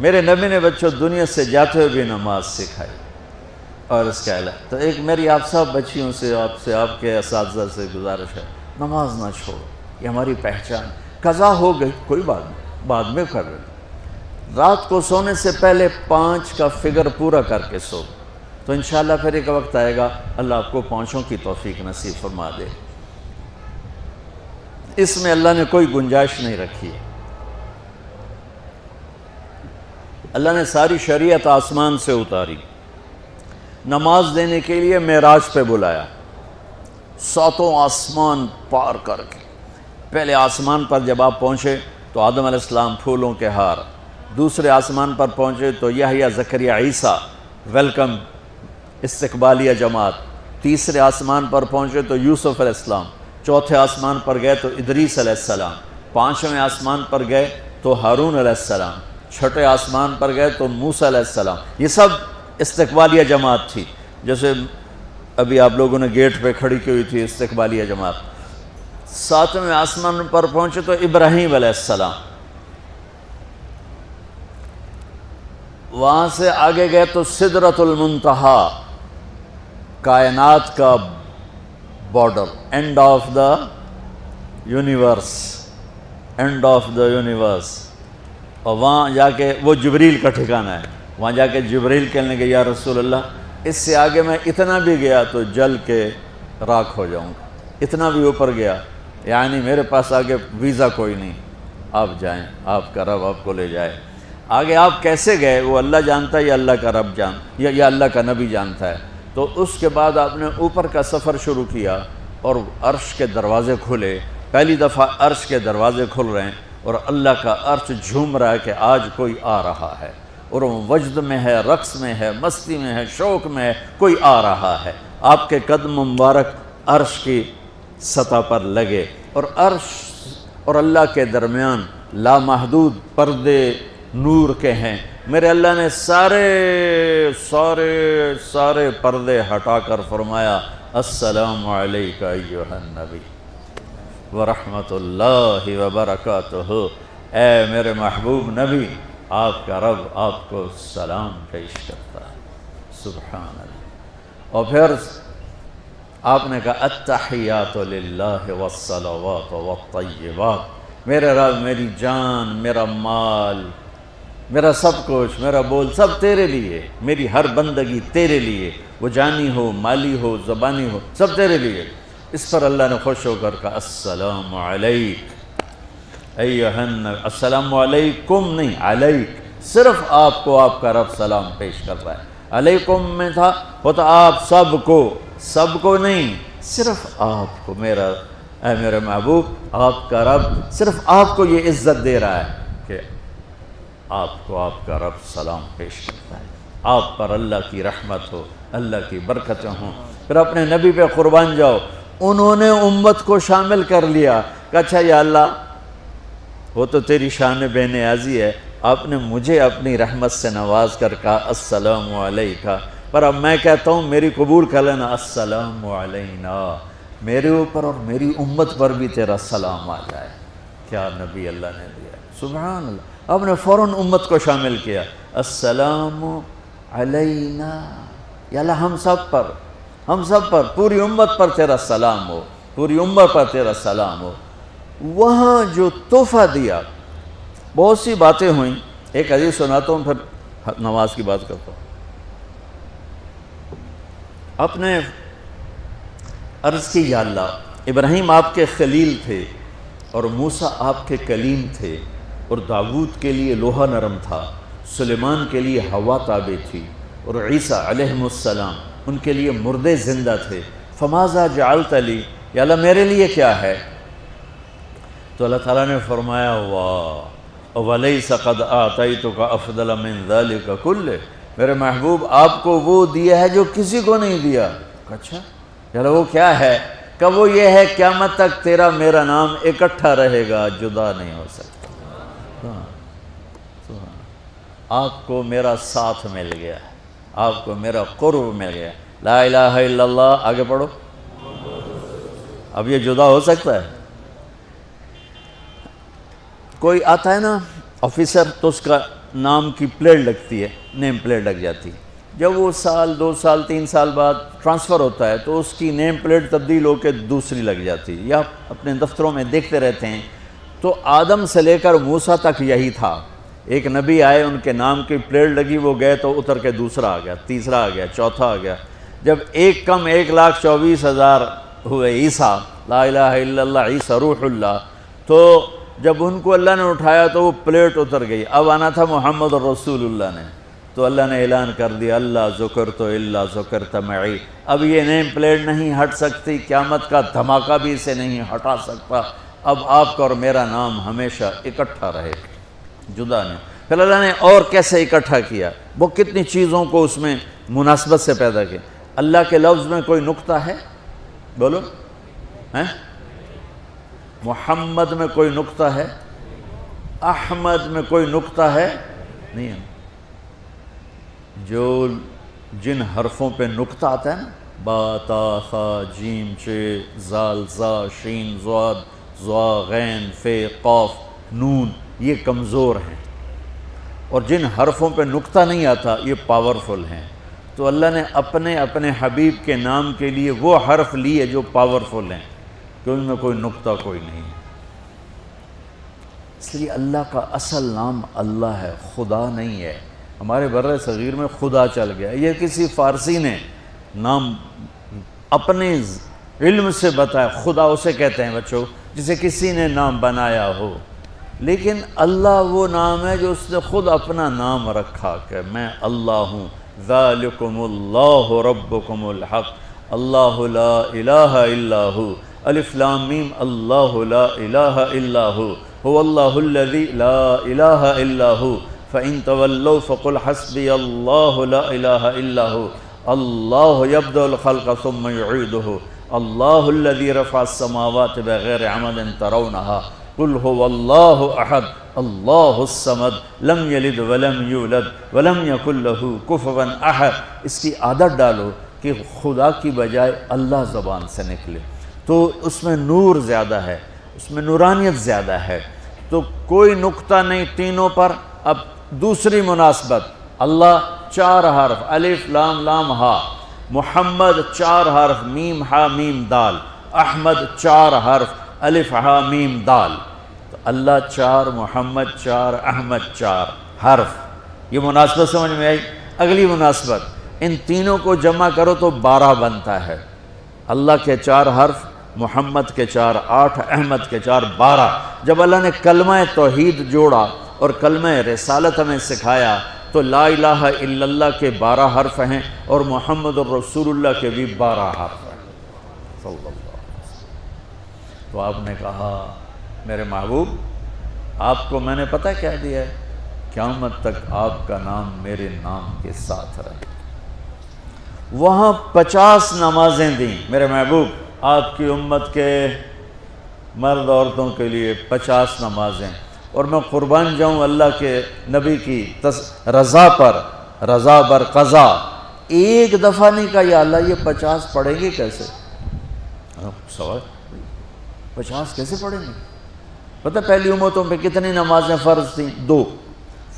میرے نبی نے بچوں دنیا سے جاتے ہوئے بھی نماز سکھائی. اور اس کا علاوہ تو ایک میری آپ سب بچیوں سے آپ کے اساتذہ سے گزارش ہے، نماز نہ چھوڑو، یہ ہماری پہچان. قضا ہو گئی کوئی بات نہیں، بعد میں کر لیں. رات کو سونے سے پہلے 5 کا فگر پورا کر کے سو، تو انشاءاللہ پھر ایک وقت آئے گا اللہ آپ کو 5 کی توفیق نصیب فرما دے. اس میں اللہ نے کوئی گنجائش نہیں رکھی ہے. اللہ نے ساری شریعت آسمان سے اتاری، نماز دینے کے لیے معراج پہ بلایا، 7 آسمان پار کر کے. پہلے آسمان پر جب آپ پہنچے تو آدم علیہ السلام پھولوں کے ہار، دوسرے آسمان پر پہنچے تو یحییٰ زکریا عیسیٰ ویلکم استقبالیہ جماعت، تیسرے آسمان پر پہنچے تو یوسف علیہ السلام، چوتھے آسمان پر گئے تو ادریس علیہ السلام، 5ویں آسمان پر گئے تو ہارون علیہ السلام، 6ٹھے آسمان پر گئے تو موسیٰ علیہ السلام. یہ سب استقبالیہ جماعت تھی. جیسے ابھی آپ لوگوں نے گیٹ پہ کھڑی کی ہوئی تھی استقبالیہ جماعت. 7ویں آسمان پر پہنچے تو ابراہیم علیہ السلام، وہاں سے آگے گئے تو سدرۃ المنتہا، کائنات کا border, and of the universe, and of the universe. اور وہاں جا کے وہ جبریل کا ٹھکانہ ہے، وہاں جا کے جبریل کہنے کہ یا رسول اللہ اس سے آگے میں اتنا بھی گیا تو جل کے راکھ ہو جاؤں گا، اتنا بھی اوپر گیا یعنی میرے پاس آگے ویزا کوئی نہیں، آپ جائیں، آپ کا رب آپ کو لے جائے. آگے آپ کیسے گئے وہ اللہ جانتا ہے یا اللہ کا رب یا اللہ کا نبی جانتا ہے. تو اس کے بعد آپ نے اوپر کا سفر شروع کیا اور عرش کے دروازے کھلے. پہلی دفعہ عرش کے دروازے کھل رہے ہیں اور اللہ کا عرش جھوم رہا ہے کہ آج کوئی آ رہا ہے، اور وہ وجد میں ہے، رقص میں ہے، مستی میں ہے، شوق میں ہے، کوئی آ رہا ہے. آپ کے قدم مبارک عرش کی سطح پر لگے اور عرش اور اللہ کے درمیان لامحدود پردے نور کے ہیں. میرے اللہ نے سارے پردے ہٹا کر فرمایا السلام علیکہ ایھا النبی ورحمۃ اللہ وبرکاتہ. اے میرے محبوب نبی، آپ کا رب آپ کو سلام پیش کرتا ہے. سبحان اللہ. اور پھر آپ نے کہا التحیات للہ والصلوات والطیبات. میرے رب، میری جان، میرا مال، میرا سب کچھ، میرا بول سب تیرے لیے، میری ہر بندگی تیرے لیے، وہ جانی ہو، مالی ہو، زبانی ہو، سب تیرے لیے. اس پر اللہ نے خوش ہو کر کہا السلام علیک ایھا النبی. السلام علیکم نہیں، علیک. صرف آپ کو آپ کا رب سلام پیش کر رہا ہے. علیکم میں تھا ہوتا آپ سب کو نہیں، صرف آپ کو. اے میرے محبوب، آپ کا رب صرف آپ کو یہ عزت دے رہا ہے کہ آپ کو آپ کا رب سلام پیش کرتا ہے. آپ پر اللہ کی رحمت ہو، اللہ کی برکتیں ہوں. پھر اپنے نبی پہ قربان جاؤ. انہوں نے امت کو شامل کر لیا کہ اچھا یا اللہ وہ تو تیری شان بے نیازی ہے، آپ نے مجھے اپنی رحمت سے نواز کر کہا السلام علیکہ، پر اب میں کہتا ہوں میری قبول کر لینا السلام علینا، میرے اوپر اور میری امت پر بھی تیرا سلام آ جائے. کیا نبی اللہ نے دیا، سبحان اللہ. آپ نے فوراً امت کو شامل کیا. السلام علینا، یا اللہ ہم سب پر پوری امت پر تیرا سلام ہو، پوری امت پر تیرا سلام ہو. وہاں جو تحفہ دیا، بہت سی باتیں ہوئیں. ایک حدیث سناتا ہوں پھر نماز کی بات کرتا ہوں. آپ نے عرض کی یا اللہ ابراہیم آپ کے خلیل تھے اور موسیٰ آپ کے کلیم تھے، اور داؤد کے لیے لوہا نرم تھا، سلیمان کے لیے ہوا تابع تھی، اور عیسیٰ علیہ السلام ان کے لیے مردے زندہ تھے. فماذا جعلت لی، یا اللہ میرے لیے کیا ہے؟ تو اللہ تعالیٰ نے فرمایا واہ ولیس قد آتیتک افضل من ذلک کلہ. میرے محبوب آپ کو وہ دیا ہے جو کسی کو نہیں دیا. اچھا یا اللہ وہ کیا ہے؟ کہ وہ یہ ہے قیامت تک تیرا میرا نام اکٹھا رہے گا، جدا نہیں ہو سکتا. آپ کو میرا ساتھ مل گیا، آپ کو میرا قرب مل گیا. لا الہ الا اللہ، آگے پڑھو. اب یہ جدا ہو سکتا ہے؟ کوئی آتا ہے نا آفیسر، تو اس کا نام کی پلیٹ لگتی ہے، نیم پلیٹ لگ جاتی ہے۔ جب وہ سال 2 سال 3 سال بعد ٹرانسفر ہوتا ہے تو اس کی نیم پلیٹ تبدیل ہو کے دوسری لگ جاتی ہے، یا اپنے دفتروں میں دیکھتے رہتے ہیں۔ تو آدم سے لے کر موسیٰ تک یہی تھا، ایک نبی آئے، ان کے نام کی پلیٹ لگی، وہ گئے تو اتر کے دوسرا آ گیا، تیسرا آ گیا، چوتھا آ گیا۔ جب ایک کم 1,24,000 ہوئے عیسیٰ، لا الہ الا اللہ عیسیٰ روح اللہ، تو جب ان کو اللہ نے اٹھایا تو وہ پلیٹ اتر گئی۔ اب آنا تھا محمد رسول اللہ نے، تو اللہ نے اعلان کر دیا اللہ ذکرت الا ذکرت معی، اب یہ نیم پلیٹ نہیں ہٹ سکتی، قیامت کا دھماکہ بھی اسے نہیں ہٹا سکتا، اب آپ کا اور میرا نام ہمیشہ اکٹھا رہے، جدا نہیں۔ پھر اللہ نے اور کیسے اکٹھا کیا، وہ کتنی چیزوں کو اس میں مناسبت سے پیدا کیا۔ اللہ کے لفظ میں کوئی نقطہ ہے؟ بولو ہیں؟ محمد میں کوئی نقطہ ہے؟ احمد میں کوئی نقطہ ہے؟ نہیں ہے۔ جو جن حرفوں پہ نقطہ آتا ہے نا، با تا ثا جیم چ زال زا شین ضاد ضا غین فے قاف نون، یہ کمزور ہیں، اور جن حرفوں پہ نقطہ نہیں آتا یہ پاورفل ہیں۔ تو اللہ نے اپنے حبیب کے نام کے لیے وہ حرف لیے جو پاورفل ہیں، کہ ان میں کوئی نقطہ کوئی نہیں ہے۔ اس لیے اللہ کا اصل نام اللہ ہے، خدا نہیں ہے۔ ہمارے بر صغیر میں خدا چل گیا، یہ کسی فارسی نے نام اپنے علم سے بتایا، خدا اسے کہتے ہیں بچوں جسے کسی نے نام بنایا ہو، لیکن اللہ وہ نام ہے جو اس نے خود اپنا نام رکھا کہ میں اللہ ہوں، ذالکم اللہ ربکم الحق، اللہ لا الہ الا ہو، الف لام میم اللہ لا الہ الا ہو، هو اللہ الذی لا الہ الا ہو، فَإِن تَوَلَّوْا فَقُلْ حَسْبِيَ اللَّهُ لَا إِلَهَ إِلَّا هُوَ اللَّهُ يَبْدَأُ الْخَلْقَ ثُمَّ يُعِيدُهُ اللَّهُ الَّذِي رَفَعَ السَّمَاوَاتِ بِغَيْرِ عَمَدٍ تَرَوْنَهَا قُلْ هُوَ اللَّهُ أَحَدٌ اللَّهُ الصَّمَدُ لَمْ يَلِدْ وَلَمْ يُولَدْ وَلَمْ يَكُنْ لَهُ كُفُوًا أَحَدٌ۔ اس کی عادت ڈالو کہ خدا کی بجائے اللہ زبان سے نکلے، تو اس میں نور زیادہ ہے، اس میں نورانیت زیادہ ہے۔ تو کوئی نقطہ نہیں تینوں پر۔ اب دوسری مناسبت، اللہ 4 حرف، الف لام لام ہا، محمد 4 حرف، میم ہا میم دال، احمد 4 حرف، الف ہا میم دال، تو اللہ 4، محمد 4، احمد 4 حرف۔ یہ مناسبت سمجھ میں آئی؟ اگلی مناسبت، ان تینوں کو جمع کرو تو 12 بنتا ہے۔ اللہ کے 4 حرف، محمد کے 4 8، احمد کے 4 12۔ جب اللہ نے کلمہ توحید جوڑا اور کلمہ رسالت ہمیں سکھایا تو لا الہ الا اللہ کے 12 حرف ہیں اور محمد الرسول اللہ کے بھی 12 حرف ہیں صلی اللہ علیہ وسلم۔ تو آپ نے کہا میرے محبوب آپ کو میں نے پتہ کیا دیا ہے؟ قیامت تک آپ کا نام میرے نام کے ساتھ رہے۔ وہاں 50 نمازیں دیں میرے محبوب، آپ کی امت کے مرد عورتوں کے لیے 50 نمازیں، اور میں قربان جاؤں اللہ کے نبی کی رضا پر، رضا بر قضا، ایک دفعہ نہیں کہا یا اللہ یہ 50 پڑھیں گے کیسے؟ سوال 50 کیسے پڑھیں گے؟ پتہ پہلی امتوں پہ کتنی نمازیں فرض تھیں؟ 2،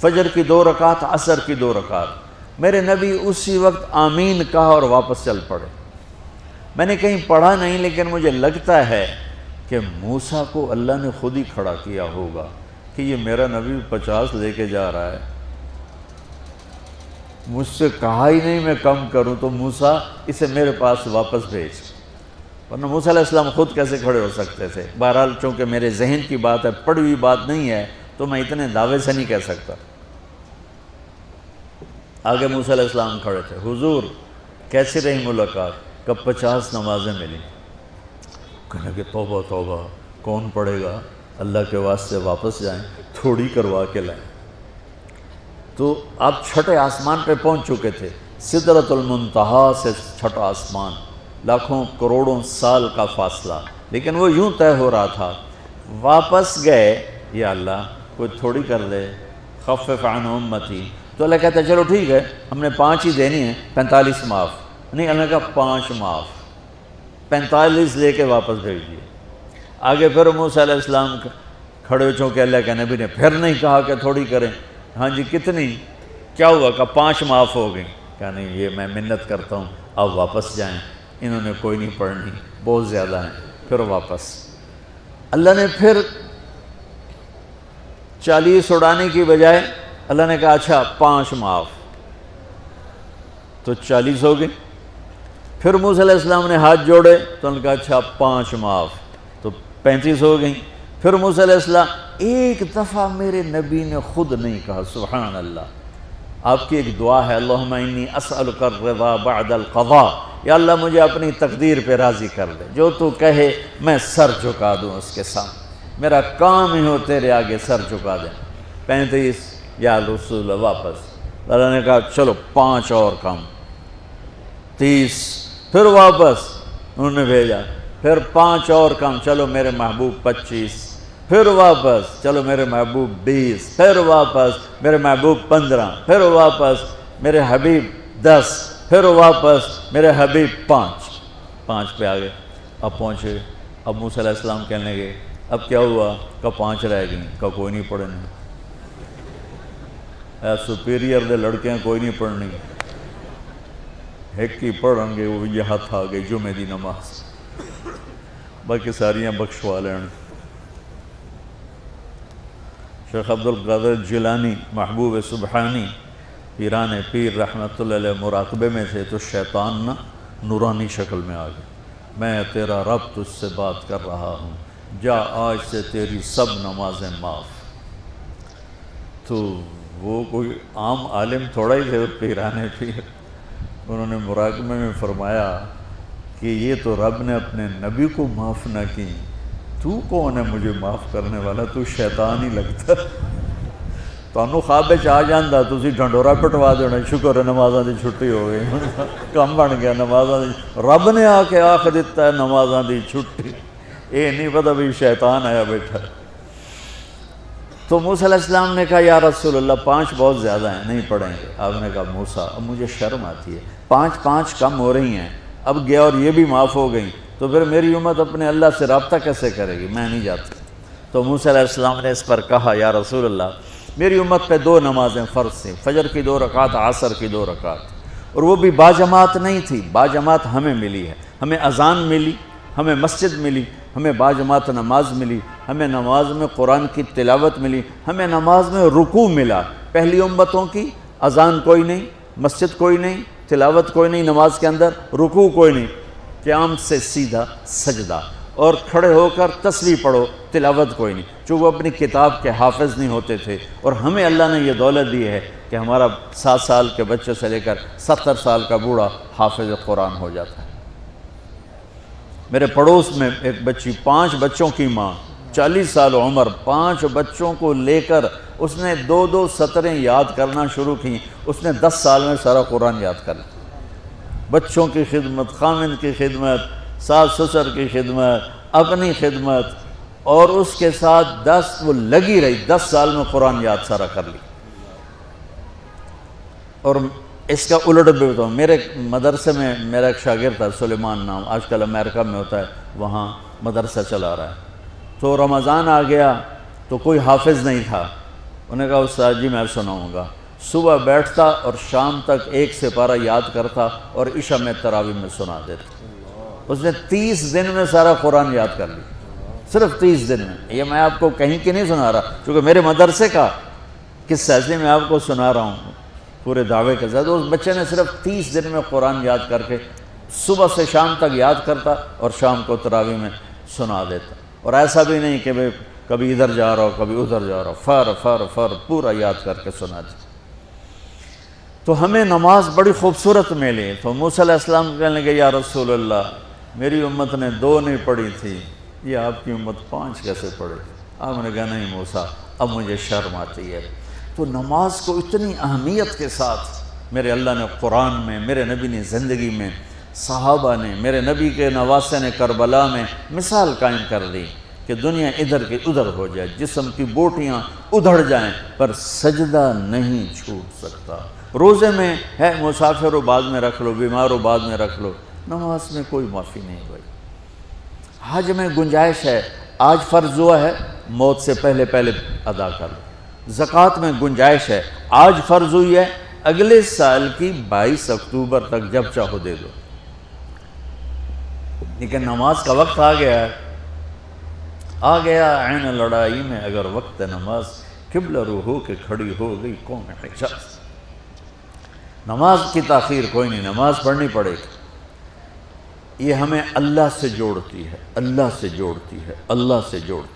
فجر کی 2 رکعت، عصر کی 2 رکعت۔ میرے نبی اسی وقت آمین کہا اور واپس چل پڑے۔ میں نے کہیں پڑھا نہیں، لیکن مجھے لگتا ہے کہ موسیٰ کو اللہ نے خود ہی کھڑا کیا ہوگا کہ یہ میرا نبی 50 لے کے جا رہا ہے، مجھ سے کہا ہی نہیں میں کم کروں، تو موسیٰ اسے میرے پاس واپس بھیج۔ ورنہ موسیٰ علیہ السلام خود کیسے کھڑے ہو سکتے تھے؟ بہرحال چونکہ میرے ذہن کی بات ہے، پڑھی ہوئی بات نہیں ہے، تو میں اتنے دعوے سے نہیں کہہ سکتا۔ آگے موسیٰ علیہ السلام کھڑے تھے، حضور کیسی رہی ملاقات؟ کب 50 نمازیں ملی؟ کہنے کہ توبہ توبہ، کون پڑھے گا؟ اللہ کے واسطے واپس جائیں، تھوڑی کروا کے لائیں۔ تو آپ چھٹے آسمان پہ پہنچ چکے تھے، سدرۃ المنتہا سے چھٹا آسمان، لاکھوں کروڑوں سال کا فاصلہ، لیکن وہ یوں طے ہو رہا تھا۔ واپس گئے، یا اللہ کوئی تھوڑی کر دے، خفف عن امتی، تو اللہ کہتا ہے چلو ٹھیک ہے، ہم نے 5 ہی دینی ہیں، 45 معاف نہیں۔ اللہ کا 5 معاف، 45 لے کے واپس بھیج دیے۔ آگے پھر موسیٰ علیہ السلام کھڑے، چونکہ اللہ کے نبی نے پھر نہیں کہا کہ تھوڑی کریں، ہاں جی کتنی؟ کیا ہوا؟ کہا 5 معاف ہو گئی۔ کہا نہیں یہ میں منت کرتا ہوں اب واپس جائیں، انہوں نے کوئی نہیں پڑھنی، بہت زیادہ ہیں۔ پھر واپس اللہ نے پھر 40 اڑانے کی بجائے اللہ نے کہا اچھا 5 معاف، تو 40 ہو گئے۔ پھر موسیٰ علیہ السلام نے ہاتھ جوڑے تو انہوں نے کہا اچھا 5 معاف، تو 35 ہو گئیں۔ پھر موسیٰ علیہ السلام ایک دفعہ میرے نبی نے خود نہیں کہا سبحان اللہ، آپ کی ایک دعا ہے اللہم انی اسألک الرضا بعد القضاء، یا اللہ مجھے اپنی تقدیر پہ راضی کر دے، جو تو کہے میں سر جھکا دوں اس کے سامنے، میرا کام ہی ہو تیرے آگے سر جھکا دیں۔ 35 یا رسول واپس، اللہ نے کہا چلو 5 اور کم، 30، پھر واپس انہوں نے بھیجا، پھر 5 اور کم، چلو میرے محبوب 25، پھر واپس چلو میرے محبوب 20، پھر واپس میرے محبوب 15، پھر واپس میرے حبیب 10، پھر واپس میرے حبیب 5 پہ آگئے۔ اب پہنچے، اب موسیٰ علیہ السلام کہنے لگے اب کیا ہوا؟ کہا 5 رہ گئیں، کہا کوئی نہیں پڑھنے، سپیریئر دے لڑکے ہیں کوئی نہیں پڑھنی، ایک ہی پڑھیں گے وہ یہ ہاتھ آ گئی جمعے دی نماز، باقی ساریاں بخشوا لین۔ شیخ عبدالقادر جیلانی محبوب سبحانی پیران پیر رحمت اللہ علیہ مراقبے میں تھے تو شیطان نا نورانی شکل میں آ گیا، میں تیرا رب تجھ سے بات کر رہا ہوں، جا آج سے تیری سب نمازیں معاف۔ تو وہ کوئی عام عالم تھوڑا ہی تھے پیران پیر، انہوں نے مراقبے میں فرمایا کہ یہ تو رب نے اپنے نبی کو معاف نہ کی، تو کون ہے مجھے معاف کرنے والا؟ تو شیطان ہی لگتا، تانوں خواب وچ آ جاندا تسی ڈھنڈورا پٹوا دینا، شکر ہے نمازاں دی چھٹی ہو گئی، کم بن گیا نمازاں دی، رب نے آ کے آکھ دیتا ہے نمازاں دی چھٹی، یہ نہیں پتہ بھی شیطان آیا بیٹھا۔ تو موسیٰ علیہ السلام نے کہا یا رسول اللہ 5 بہت زیادہ ہیں، نہیں پڑھیں گے۔ آپ نے کہا موسیٰ اب مجھے شرم آتی ہے، 5 کم ہو رہی ہیں، اب گیا اور یہ بھی معاف ہو گئیں تو پھر میری امت اپنے اللہ سے رابطہ کیسے کرے گی؟ میں نہیں جاتا۔ تو موسیٰ علیہ السلام نے اس پر کہا یا رسول اللہ میری امت پہ 2 نمازیں فرض تھیں، فجر کی 2 رکعت، عصر کی 2 رکعت، اور وہ بھی باجماعت نہیں تھی، باجماعت ہمیں ملی ہے، ہمیں اذان ملی، ہمیں مسجد ملی، ہمیں باجماعت نماز ملی، ہمیں نماز میں قرآن کی تلاوت ملی، ہمیں نماز میں رکوع ملا۔ پہلی امتوں کی اذان کوئی نہیں، مسجد کوئی نہیں، تلاوت کوئی نہیں، نماز کے اندر رکوع کوئی نہیں، قیام سے سیدھا سجدہ، اور کھڑے ہو کر تسبیح پڑھو، تلاوت کوئی نہیں، چونکہ وہ اپنی کتاب کے حافظ نہیں ہوتے تھے۔ اور ہمیں اللہ نے یہ دولت دی ہے کہ ہمارا 7 سال کے بچے سے لے کر 70 سال کا بوڑھا حافظ قرآن ہو جاتا ہے۔ میرے پڑوس میں ایک بچی، 5 بچوں کی ماں، 40 سال عمر، 5 بچوں کو لے کر اس نے 2 سطریں یاد کرنا شروع کی، اس نے 10 سال میں سارا قرآن یاد کر لیا۔ بچوں کی خدمت، خامند کی خدمت، ساس سسر کی خدمت، اپنی خدمت، اور اس کے ساتھ وہ لگی رہی، 10 سال میں قرآن یاد سارا کر لی۔ اور اس کا الٹ بھی بتاؤں، میرے مدرسے میں میرا ایک شاگرد تھا سلیمان نام، آج کل امریکہ میں ہوتا ہے، وہاں مدرسہ چلا رہا ہے۔ تو رمضان آ گیا تو کوئی حافظ نہیں تھا، انہوں نے کہا استاد جی میں سناؤں گا۔ صبح بیٹھتا اور شام تک 1 سپارہ یاد کرتا اور عشاء میں تراویح میں سنا دیتا۔ اس نے 30 دن میں سارا قرآن یاد کر لیا، صرف 30 دن میں۔ یہ میں آپ کو کہیں کی نہیں سنا رہا، چونکہ میرے مدرسے کا قصہ ہے، میں آپ کو سنا رہا ہوں پورے دعوے کے ساتھ۔ اس بچے نے صرف 30 دن میں قرآن یاد کر کے صبح سے شام تک یاد کرتا اور شام کو تراویح میں سنا دیتا، اور ایسا بھی نہیں کہ کبھی ادھر جا رہا ہو کبھی ادھر جا رہا ہو، فر پورا یاد کر کے سنا دیتا۔ تو ہمیں نماز بڑی خوبصورت ملی۔ تو موسیٰ علیہ السلام کہنے لگے یا رسول اللہ میری امت نے 2 نہیں پڑھی تھی، یہ آپ کی امت 5 کیسے پڑھے؟ آپ نے کہا نہیں موسیٰ اب مجھے شرم آتی ہے۔ تو نماز کو اتنی اہمیت کے ساتھ میرے اللہ نے قرآن میں، میرے نبی نے زندگی میں، صحابہ نے، میرے نبی کے نواسے نے کربلا میں مثال قائم کر دی کہ دنیا ادھر کی ادھر ہو جائے، جسم کی بوٹیاں ادھڑ جائیں پر سجدہ نہیں چھوٹ سکتا۔ روزے میں ہے مسافر ہو بعد میں رکھ لو، بیمار ہو بعد میں رکھ لو، نماز میں کوئی معافی نہیں ہوئی۔ حج میں گنجائش ہے، آج فرض ہوا ہے موت سے پہلے ادا کر لو، زکوٰۃ میں گنجائش ہے، آج فرض ہوئی ہے، اگلے سال کی 22 اکتوبر تک جب چاہو دے دو، لیکن نماز کا وقت آ گیا ہے، آ گیا عین لڑائی میں اگر وقت نماز، قبلہ رو ہو کے کھڑی ہو گئی قوم حجاز۔ نماز کی تاخیر کوئی نہیں، نماز پڑھنی پڑے گی، یہ ہمیں اللہ سے جوڑتی ہے، اللہ سے جوڑتی ہے، اللہ سے جوڑتی ہے۔